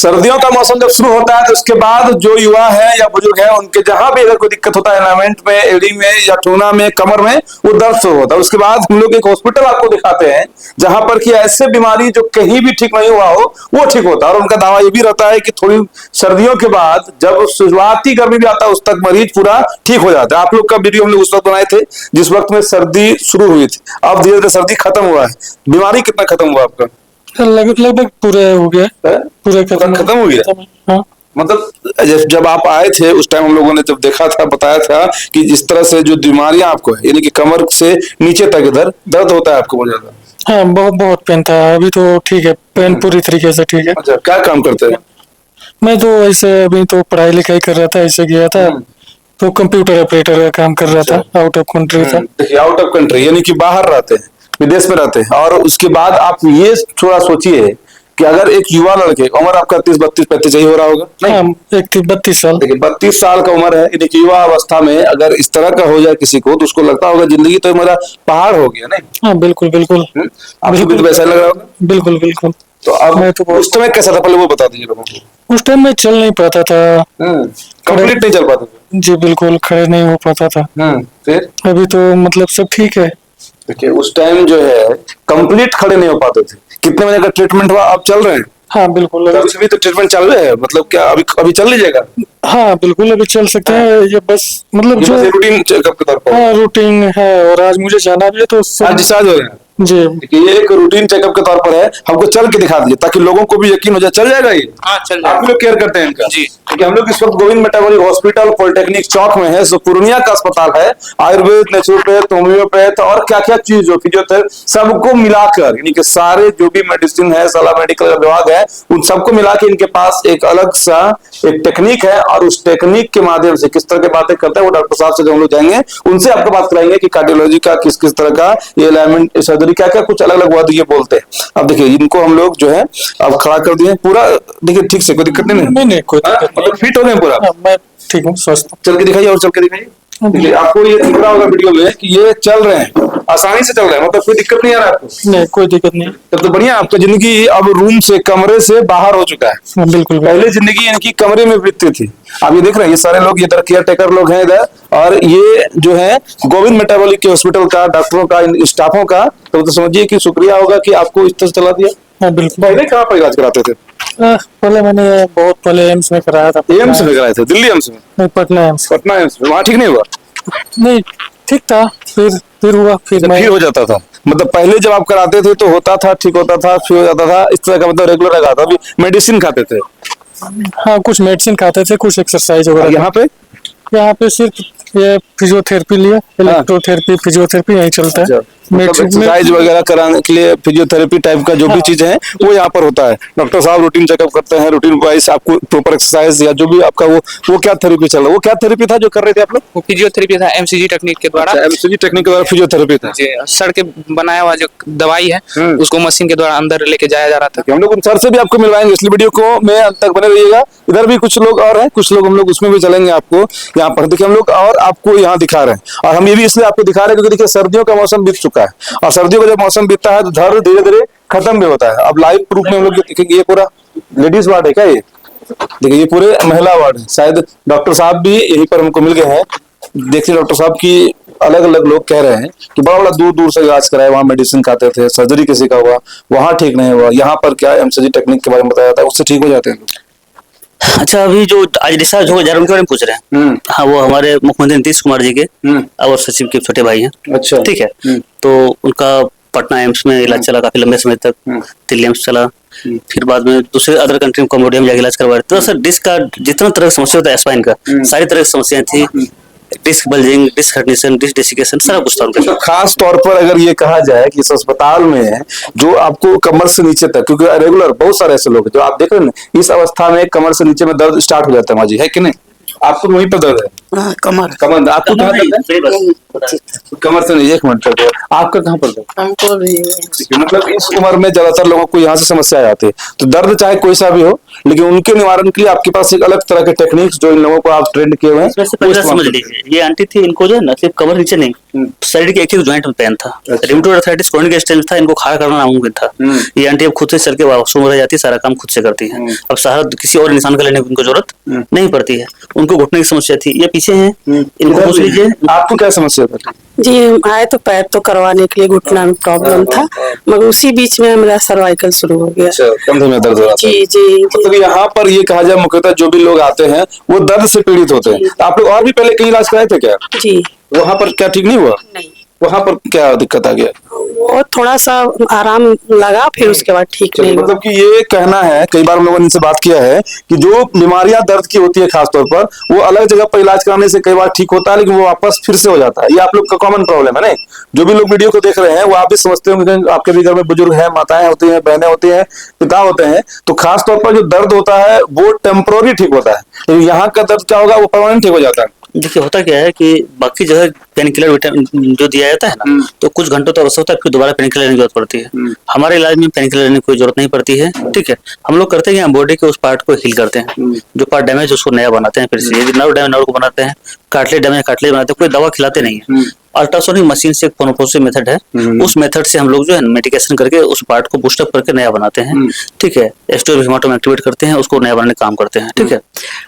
सर्दियों का मौसम जब शुरू होता है तो उसके बाद जो युवा है या बुजुर्ग है उनके जहां भी अगर कोई दिक्कत होता है एलाइनमेंट में, एड़ी में या ठूना में, कमर में, वो दर्द शुरू होता है। उसके बाद हम लोग एक हॉस्पिटल आपको दिखाते हैं जहां पर कि ऐसे बीमारी जो कहीं भी ठीक नहीं हुआ हो वो ठीक होता है। और उनका दावा ये भी रहता है कि थोड़ी सर्दियों के बाद जब शुरुआती गर्मी भी आता है उस तक मरीज पूरा ठीक हो जाता है। आप लोग का वीडियो हम लोग उस वक्त बनाए थे जिस वक्त में सर्दी शुरू हुई थी। अब धीरे धीरे सर्दी खत्म हुआ है। बीमारी कितना खत्म हुआ आपका? लगभग पूरे हो गया, पूरे खत्म हो गया। हाँ। मतलब जब आप आए थे उस टाइम हम लोगों ने जब देखा था, बताया था कि जिस तरह से जो बीमारियां आपको है यानी कि कमर से नीचे तक इधर दर्द होता है आपको बहुत ज्यादा। हाँ, बहुत बहुत पेन था। अभी तो ठीक है, पेन पूरी तरीके से ठीक है। अच्छा, क्या काम करते हैं? मैं तो ऐसे अभी तो पढ़ाई लिखाई कर रहा था, ऐसे गया था तो कंप्यूटर ऑपरेटर का काम कर रहा था, आउट ऑफ कंट्री था। देखिए, आउट ऑफ कंट्री यानी कि बाहर रहते हैं, विदेश में रहते हैं। और उसके बाद आप ये थोड़ा सोचिए कि अगर एक युवा लड़के, उम्र आपका 30, 32, 35 ही हो रहा होगा नहीं? हाँ, 32 साल। देखिए 32 साल का उम्र है, यानी कि युवा अवस्था में अगर इस तरह का हो जाए किसी को तो उसको लगता होगा जिंदगी तो मेरा पहाड़ हो गया नहीं? हाँ, बिल्कुल बिल्कुल। आपको भी तो वैसा लग रहा होगा? बिल्कुल बिल्कुल। तो अब मैं तो उस समय कैसा था पहले वो बता दीजिए लोगों को। उस टाइम में चल नहीं पाता था। कंप्लीट नहीं चल पाता था। जी बिल्कुल, खड़े नहीं हो पाता था। फिर अभी तो मतलब सब ठीक है। देखिए उस टाइम जो है कंप्लीट खड़े नहीं हो पाते थे। कितने महीने का ट्रीटमेंट हुआ? अब चल रहे हैं? हाँ बिल्कुल। अभी तो ट्रीटमेंट चल रहा है, मतलब क्या अभी अभी चल लीजिएगा? हाँ बिल्कुल, अभी चल सकते हैं। ये बस मतलब जो रूटीन चेकअप के तौर पर। हाँ, रूटीन है। और आज मुझे जाना भी है तो आज डिस्चार्ज हो रहे हैं जी। देखिए ये एक रूटीन चेकअप के तौर पर है, हमको चल के दिखा दीजिए ताकि लोगों को भी यकीन हो जाए। चल जाएगा ये? हाँ, चल जाएगा। आप लोग केयर करते हैं इनका जी। क्योंकि हम लोग इस वक्त गोविंद मेटाबॉलिक हॉस्पिटल पॉलिटेक्निक चौक में है, जो पूर्णिया का अस्पताल है। आयुर्वेद, नेचुरोपैथ, होम्योपैथ और क्या क्या चीज जो फिजियोथेरेपी सबको मिलाकर यानी कि सारे जो भी मेडिसिन है, सारा मेडिकल विभाग है, उन सबको मिला के इनके पास एक अलग सा एक टेक्निक है। और उस टेक्निक के माध्यम से किस तरह की बातें करते हैं वो डॉक्टर साहब से जो हम लोग जाएंगे उनसे आपको बात कराएंगे कि कार्डियोलॉजी का किस किस तरह का ये अलाइनमेंट सर्जरी क्या क्या कुछ अलग अलग वर्ड ये बोलते हैं। अब देखिए इनको हम लोग जो है अब खड़ा कर दिए पूरा। देखिए ठीक से, कोई दिक्कत नहीं? नहीं कोई दिक्कत नहीं। मतलब फिट हो गए पूरा? हाँ, मैं ठीक हूँ, स्वस्थ हूँ। चल के दिखाइए और चल के दिखाइए। देखिए आपको ये दिख रहा होगा वीडियो में कि ये चल रहे हैं, आसानी से चल रहे हैं, मतलब कोई दिक्कत नहीं आ रहा है आपको? नहीं, कोई दिक्कत नहीं। तब तो बढ़िया, आपका जिंदगी अब रूम से, कमरे से बाहर हो चुका है। हाँ, बिल्कुल। पहले जिंदगी इनकी कमरे में बीतती थी। आप ये देख रहे हैं, ये सारे लोग ये इधर केयर टेकर लोग हैं इधर, और ये जो है गोविंद मेटाबॉलिक के हॉस्पिटल का, डॉक्टरों का, इन स्टाफों का। तो समझिए कि शुक्रिया होगा कि आपको इस तरह से चला दिया। हाँ बिल्कुल। पहले कहाँ पर इलाज कराते थे? पहले मैंने बहुत पहले एम्स में कराया था। एम्स में कराए थे? दिल्ली एम्स में? नहीं, पटना एम्स। पटना एम्स में? वहाँ ठीक नहीं हुआ? नहीं, ठीक था। फिर हुआ, फिर मैं फिर हो जाता था। मतलब पहले जब आप कराते थे तो होता था, ठीक होता था, फिर हो जाता था, इस तरह का मतलब रेगुलर रहा था। अभी मेडिसिन खाते थे? हाँ, कुछ मेडिसिन खाते थे, कुछ एक्सरसाइज वगैरह। यहाँ पे सिर्फ ये फिजियोथेरेपी लिया, इलेक्ट्रोथेरेपी, फिजियोथेरेपी यही चलता है। एक्सरसाइज वगैरह कराने के लिए फिजियोथेरेपी टाइप का जो भी चीज है वो यहाँ पर होता है। डॉक्टर साहब रूटीन चेकअप करते हैं, रूटीन वाइज आपको प्रॉपर एक्सरसाइज या जो भी आपका वो क्या थेरेपी चल रहा है? वो क्या थेरेपी था जो कर रहे थे आप लोग? वो फिजियोथेरेपी था, एमसीजी टेक्निक के द्वारा। एमसीजी टेक्निक के द्वारा फिजियोथेरेपी था? जी, सर के बनाया हुआ जो दवाई है उसको मशीन के द्वारा अंदर लेके जाया जा रहा था। हम लोग उन सर से भी आपको मिलवाएंगे, इसलिए वीडियो को में अंत तक बने रहिएगा। इधर भी कुछ लोग और हैं, कुछ लोग हम लोग उसमें भी चलेंगे आपको यहाँ पर। देखिए हम लोग और आपको यहाँ दिखा रहे हैं, और हम ये भी इसलिए आपको दिखा रहे हैं क्योंकि देखिए सर्दियों का मौसम बीत चुका है, और सर्दियों का जब मौसम बीतता है तो धर धीरे धीरे खत्म भी होता है। अब लाइव प्रूफ में हम लोग देखेंगे। ये पूरा लेडीज वार्ड है क्या? ये देखिए ये पूरे महिला वार्ड है। शायद डॉक्टर साहब भी यहीं पर हमको मिल गए हैं। देखिए डॉक्टर साहब की अलग अलग लोग कह रहे हैं कि बड़ा बड़ा दूर दूर से इलाज कराए, वहाँ मेडिसिन खाते थे, सर्जरी किसी का हुआ वहाँ ठीक नहीं हुआ, यहाँ पर क्या एमसीजी टेक्निक के बारे में बताया जाता है, उससे ठीक हो जाते हैं। अच्छा, अभी जो आज डिस्चार्ज हो जा रहे हैं उनके बारे में पूछ रहे हैं? हाँ, वो हमारे मुख्यमंत्री नीतीश कुमार जी के और सचिव के छोटे भाई हैं। अच्छा, ठीक है। तो उनका पटना एम्स में इलाज चला काफी लंबे समय तक, दिल्ली एम्स चला, फिर बाद में दूसरे अदर कंट्री में कम्बोडिया में जाके इलाज करवाए। तो सर डिस्क का जितना तरह की समस्या होता है, स्पाइन का सारी तरह की समस्याएं थी, disc bulging, disc herniation, disc desiccation, सारा कुछ था उनका। खास तौर पर अगर ये कहा जाए कि इस अस्पताल में जो आपको कमर से नीचे तक, क्योंकि रेगुलर बहुत सारे ऐसे लोग हैं जो आप देख रहे हैं इस अवस्था में कमर से नीचे में दर्द स्टार्ट हो जाता है माजी, है कि नहीं? आपको वहीं पर दर्द है? कमर कमर आपको कहाँ दर्द है? कमर से नहीं, एक मिनट चलो, आपका कहाँ पर दर्द? हमको भी मतलब इस उम्र में ज्यादातर लोगों को यहाँ से समस्या आ जाती है। तो दर्द चाहे कोई सा भी हो, लेकिन उनके निवारण के लिए आपके पास एक अलग तरह के टेक्निक्स जो इन लोगों को आप ट्रेंड किए हुए हैं इसमें से पहले समझ लीजिए, ये आंटी थी, इनको जो है ना सिर्फ कमर नीचे नहीं, शरीर के एक एक जॉइंट में पेन था। रिमेटोइड आर्थराइटिस क्रोनिक स्टेज था, इनको खड़ा करना नामुमकिन था। ये आंटी अब खुद से चल के वॉशरूम रह जाती है, सारा काम खुद से करती है। अब सहारा किसी और इंसान का लेने की उनको जरूरत नहीं पड़ती है। उनको घुटने की समस्या थी, ये पीछे हैं, इनको पूछ लीजिए। आपको क्या समस्या थी? जी आए तो पैर तो करवाने के लिए घुटना में प्रॉब्लम था, मगर उसी बीच में मेरा सर्वाइकल शुरू हो गया। कंधे में दर्द हो रहा था। जी जी मतलब यहाँ पर ये कहा जाए मुख्यतः जो भी लोग आते हैं वो दर्द से पीड़ित होते हैं। आप लोग और भी पहले कहीं इलाज कराए थे क्या? जी। वहाँ पर क्या ठीक नहीं हुआ? नहीं, वहाँ पर क्या दिक्कत आ गया? वो थोड़ा सा आराम लगा, फिर उसके बाद ठीक नहीं हुआ। मतलब कि ये कहना है, कई बार हम लोगों ने इनसे बात किया है कि जो बीमारियां दर्द की होती है खासतौर पर, वो अलग जगह पर इलाज कराने से कई बार ठीक होता है, लेकिन वो वापस फिर से हो जाता है। ये आप लोग का कॉमन प्रॉब्लम है ना? जो भी लोग वीडियो को देख रहे हैं वो आप भी समझते होंगे कि आपके भी घर में बुजुर्ग हैं, माताएं होती हैं, बहनें होती हैं, पिता होते हैं, तो खासतौर पर जो दर्द होता है वो टेम्पोररी ठीक होता है, लेकिन यहाँ का दर्द क्या होगा, वो परमानेंट ठीक हो जाता है। देखिए होता क्या है कि बाकी जगह पेन किलर विटामिन जो दिया जाता है ना, तो कुछ घंटों तक असर होता है, फिर दोबारा पेन किलर लेने की जरूरत पड़ती है। हमारे इलाज में पेन किलर लेने की कोई जरूरत नहीं पड़ती है। ठीक है, हम लोग करते हैं बॉडी के उस पार्ट को हील करते हैं, जो पार्ट डैमेज उसको नया बनाते हैं, फिर से यदि नर्व डैमेज नर्व को बनाते हैं, कार्टिलेज डैमेज कार्टिलेज बनाते हैं, कोई दवा खिलाते नहीं है। अल्ट्रासोनिक मशीन से एक फोनोपोसिस मेथड है, उस मेथड से हम लोग जो है मेडिकेशन करके उस पार्ट को बूस्टअप करके नया बनाते हैं। ठीक है, एस्टोर हेमाटोम एक्टिवेट करते हैं, उसको नया बनाने का काम करते हैं। ठीक है,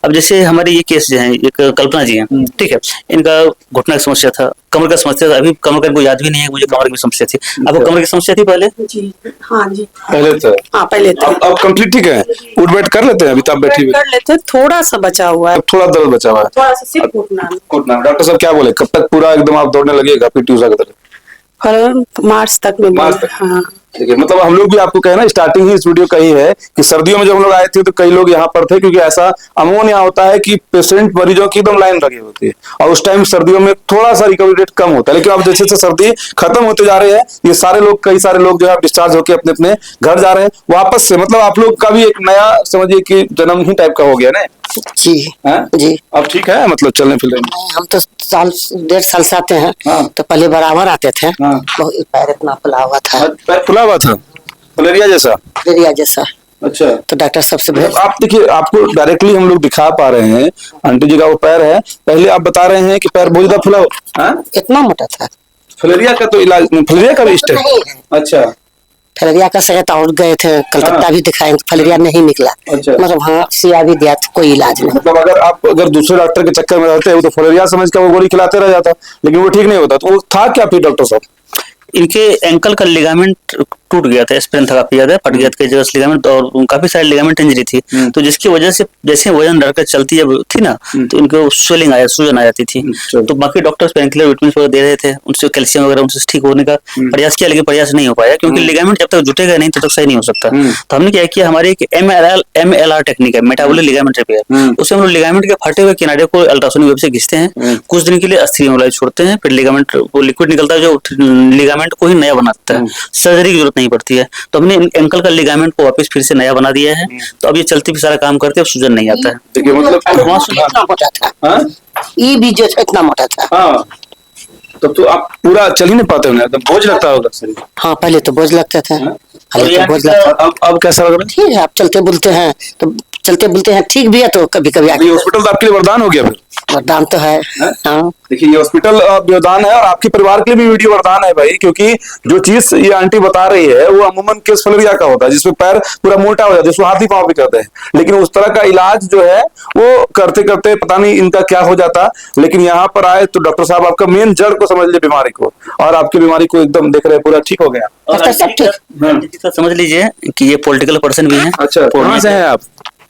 अब जैसे हमारे ये केस जो है, एक कल्पना जी हैं, ठीक है, इनका घुटना की समस्या था, कमर का समस्या था। अभी कमर का इनको याद भी नहीं है मुझे कमर की समस्या थी। आपको कमर की समस्या थी पहले? जी हाँ जी पहले तो हाँ पहले तो अब कंप्लीट ठीक है, उठ बैठ कर लेते हैं? अभी तो आप बैठी हुई कर लेते, थोड़ा सा बचा हुआ है, अब थोड़ा दर्द बचा हुआ है, थोड़ा सा सिर्फ घुटना में। डॉक्टर साहब क्या बोले, कब तक पूरा एकदम आप दौड़ने लगेगा पीटी उषा की तरह? मार्च तक में मार्च तक। हाँ। ठीक है, मतलब हम लोग भी आपको कहना, स्टार्टिंग ही इस वीडियो का ही है कि सर्दियों में जब हम लोग आए थे तो कई लोग यहाँ पर थे, क्योंकि ऐसा अमूमन यहाँ होता है कि पेशेंट मरीजों की एकदम लाइन लगी होती है, और उस टाइम सर्दियों में थोड़ा सा रिकवरी रेट कम होता है। लेकिन अब जैसे जैसे सर्दी खत्म होते जा रहे हैं, ये सारे लोग, कई सारे लोग जो है डिस्चार्ज होकर अपने अपने घर जा रहे हैं वापस से। मतलब आप लोग का भी एक नया समझिए कि जन्म ही टाइप का हो गया ना? जी जी। अब ठीक है, मतलब चलने फिरने में? हम तो 1.5 साल से आते हैं। हाँ। तो पहले बराबर आते थे। हाँ। बहुत पैर इतना फुला हुआ था, पैर फुला हुआ था, मलेरिया जैसा? मलेरिया जैसा। अच्छा, तो डॉक्टर सबसे भेज, आप देखिए, आपको डायरेक्टली हम लोग दिखा पा रहे हैं, आंटी जी का वो पैर है, पहले आप बता रहे हैं कि पैर बहुत ज्यादा फुला हुआ। हाँ? इतना मोटा था। फलेरिया का तो इलाज, फलेरिया का भी स्टेज? नहीं है। अच्छा, फलेरिया का सहित और गए थे कलकत्ता हाँ। भी दिखाए, फलेरिया नहीं निकला। अच्छा। मतलब हाँ सिया भी दिया था, कोई इलाज नहीं। मतलब अगर दूसरे डॉक्टर के चक्कर में रहते वो तो फलेरिया समझ कर वो गोली खिलाते रह जाता, लेकिन वो ठीक नहीं होता। तो वो था क्या फिर डॉक्टर साहब? इनके एंकल का लिगामेंट टूट गया था, स्प्रेन था काफी ज्यादा, फट गया था जगह लिगामेंट, और काफी सारे लिगामेंट इंजरी थी। तो जिसकी वजह से जैसे वजन बढ़कर चलती जब थी ना, तो इनको स्वेलिंग आया, सूजन आ जाती थी। तो बाकी डॉक्टर्स पेनकिलर विटामिन वगैरह दे रहे थे, उनसे कैल्शियम वगैरह उनसे ठीक होने का प्रयास किया, लेकिन प्रयास नहीं हो पाया, क्योंकि लिगामेंट जब तक जुटेगा नहीं तब तक सही नहीं हो सकता। तो हमने क्या किया, हमारी एक MLR टेक्निक है, मेटाबॉलिक लिगामेंट रिपेयर। उससे हम लोग लिगामेंट के फटे हुए किनारे को अल्ट्रासोनिक वेव से घिसते हैं, कुछ दिन के लिए अस्थिर इमोलाइज छोड़ते हैं, फिर लिगामेंट वो लिक्विड निकलता है जो लिगामेंट को ही नया बनाता है, सर्जरी की जरूरत नहीं पड़ती है। तो हमने एंकल का लिगामेंट को वापस फिर से नया बना दिया है, तो अब ये चलते भी सारा काम करते, अब सूजन नहीं आता है। देखिए मतलब इतना मोटा था। हाँ? ये भी जो था इतना मोटा था। हाँ, तब तो आप पूरा चल ही नहीं पाते होंगे, एकदम बोझ लगता होगा शरीर। हाँ पहले तो बोझ लगता था। पहले तो बोझ लगता था। अब कैसा लग रहा है? ठीक है, आप चलते बुलते हैं तो चलते बुलते हैं, ठीक भी है। तो कभी कभी ये हॉस्पिटल तो आपके लिए वरदान हो गया फिर? वरदान तो है। हाँ। देखिए, ये हॉस्पिटल वरदान है, और आपके परिवार के लिए भी वीडियो वरदान है भाई, क्योंकि जो चीज ये आंटी बता रही है वो अमूमन केस फलेरिया का होता है, जिसमें पैर पूरा मोटा हो जाता है, जिसको हाथी पांव भी करते हैं। लेकिन उस तरह का इलाज जो है वो करते करते पता नहीं इनका क्या हो जाता। लेकिन यहाँ पर आए तो डॉक्टर साहब आपका मेन जड़ को समझ लिए बीमारी को, और आपकी बीमारी को एकदम देख रहे पूरा ठीक हो गया। और समझ लीजिए कि ये पॉलिटिकल पर्सन भी है। अच्छा, कहाँ से हैं आप?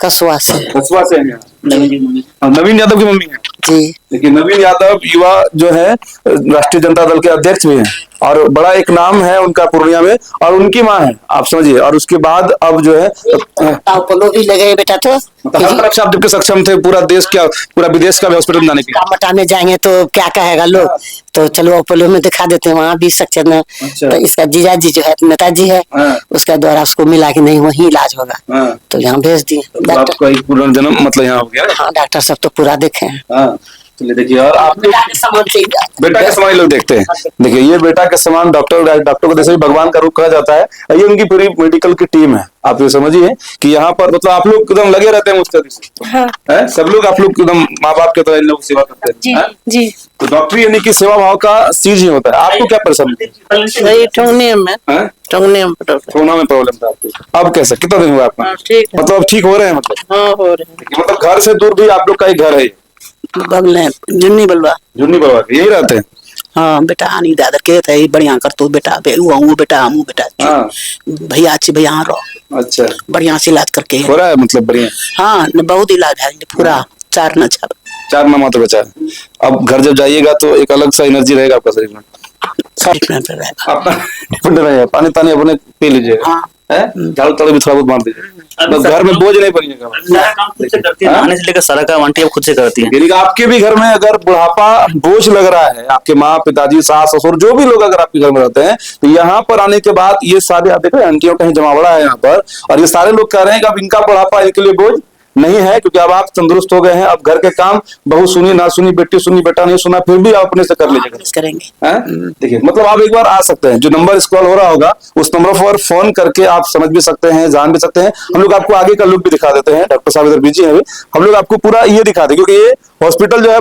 कसवा से। कसबा से हैं। नवीन यादव की मम्मी है जी। देखिए, नवीन यादव युवा जो है राष्ट्रीय जनता दल के अध्यक्ष भी हैं, और बड़ा एक नाम है उनका पूर्णिया में, और उनकी माँ है, आप समझिए। और उसके बाद अब जो है पोलो भी लगे बेटा, तो हर तरफ से आप जबकि सक्षम थे, पूरा देश का, पूरा विदेश का भी हॉस्पिटल जाने के लिए। मटा में जाएंगे तो क्या कहेगा लोग, तो चलो अपोलो में दिखा देते हैं, वहाँ भी सक्षम है। अच्छा। तो इसका जीजा जी जो है नेताजी है, उसका द्वारा उसको मिला कि नहीं वही इलाज होगा, तो यहाँ भेज दिए तो आपका एक पूरा जन्म मतलब यहाँ हो गया। हाँ डॉक्टर सब तो पूरा देखे हैं। चलिए देखिए, और आपके बेटा के समान लोग देखते हैं। देखिए ये बेटा के समान डॉक्टर को जैसे भी भगवान का रूप कहा जाता है, ये उनकी पूरी मेडिकल की टीम है। आप ये समझिए कि यहाँ पर मतलब आप लोग एकदम लगे रहते हैं मुस्तैदी से। हाँ। है सब लोग आप लोग एकदम माँ बाप की तरह इन लोगों की सेवा करते हैं। जी हैं? जी। तो डॉक्टरी यानी कि सेवा भाव का चीज ही होता है। आपको क्या परेशानी है? वही ठोंगने में हैं? ठोंगने में प्रॉब्लम। थोड़ा में प्रॉब्लम था आपको, अब कैसा कितना दिन हुआ आपका? हाँ, ठीक है। मतलब अब ठीक हो रहे हैं मतलब? हाँ हो रहे हैं। मतलब घर से दूर भी आप लोग का ही घर है? बगल है जुन्नी बलवा। जुन्नी बलवा के यही रहते हैं? हाँ बेटा आनी दादा के थे बढ़िया कर तू बेटा वो बेटा हम बेटा हाँ। भैया अच्छी भैया रहो अच्छा, बढ़िया से इलाज करके। हो रहा है मतलब बढ़िया? हाँ न बहुत इलाज है पूरा 4 न 4 4 माह तो बचा है। अब घर जब जाइएगा तो एक अलग सा एनर्जी रहेगा आपका शरीर में। ट्रीटमेंट पे रहेगा। अपना डिपेंड रहेगा, पानी तानी अपने पी लीजिएगा। हाँ। है झाड़ू ताड़ू भी थोड़ा बहुत मार दीजिए, बस घर में बोझ नहीं बनिएगा। सारा काम खुद से करती है, नहाने से लेकर सारा काम आंटी अब खुद से करती है। यानी कि आपके भी घर में अगर बुढ़ापा बोझ लग रहा है, आपके माँ पिताजी सास ससुर जो भी लोग अगर आपके घर में रहते हैं, तो यहाँ पर आने के बाद ये सारे आप देख रहे हैं आंटियों का ही जमावड़ा है यहाँ पर, और ये सारे लोग कह रहे हैं कि अब इनका बुढ़ापा इनके लिए बोझ नहीं है, क्योंकि अब आप तंदुरुस्त हो गए हैं। अब घर के काम बहू सुनी ना सुनी, बेटी सुनी बेटा नहीं सुना, फिर भी आप अपने से कर लीजिएगा। करेंगे। देखिए मतलब आप एक बार आ सकते हैं, जो नंबर स्क्रॉल हो रहा होगा उस नंबर पर फोन करके आप समझ भी सकते हैं, जान भी सकते हैं। हम लोग आपको आगे का लुक भी दिखा देते हैं, डॉक्टर साहब इधर बिजी हैं, हम लोग आपको पूरा ये दिखा दें, क्योंकि ये हॉस्पिटल जो है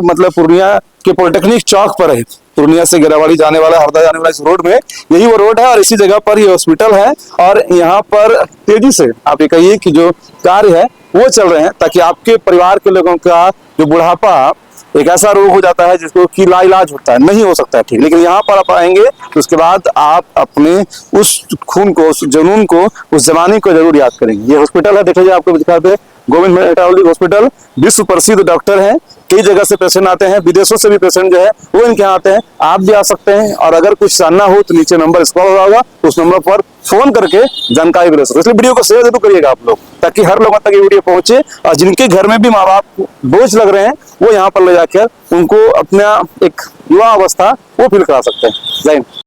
मतलब पूर्णिया के पॉलिटेक्निक चौक पर है। पूर्णिया से गिरावाड़ी जाने वाला, हरदा जाने वाला इस रोड में यही वो रोड है, और इसी जगह पर ये हॉस्पिटल है। और यहाँ पर तेजी से आप ये कहिए कि जो कार्य है वो चल रहे हैं, ताकि आपके परिवार के लोगों का जो बुढ़ापा एक ऐसा रोग हो जाता है जिसको कि लाइलाज होता है, नहीं हो सकता है ठीक, लेकिन यहाँ पर आप आएंगे तो उसके बाद आप अपने उस खून को, उस जुनून को, उस जवानी को जरूर याद करेंगे। ये हॉस्पिटल है, देख लीजिए आपको दिखाते हैं, गवर्नमेंट मेटाबॉलिक हॉस्पिटल, विश्व प्रसिद्ध डॉक्टर हैं, कई जगह से पेशेंट आते हैं, विदेशों से भी पेशेंट जो है वो इनके यहाँ आते हैं। आप भी आ सकते हैं, और अगर कुछ जानना हो तो नीचे नंबर स्क्रॉल हो रहा होगा, उस नंबर पर फोन करके जानकारी भी ले सकते हैं। इसलिए वीडियो को शेयर जरूर करिएगा आप लोग, ताकि हर लोगों तक ये वीडियो पहुंचे, और जिनके घर में भी माँ बाप बोझ लग रहे हैं वो यहाँ पर ले जाकर उनको अपना एक युवा अवस्था वो फील करा सकते हैं। जय हिंद।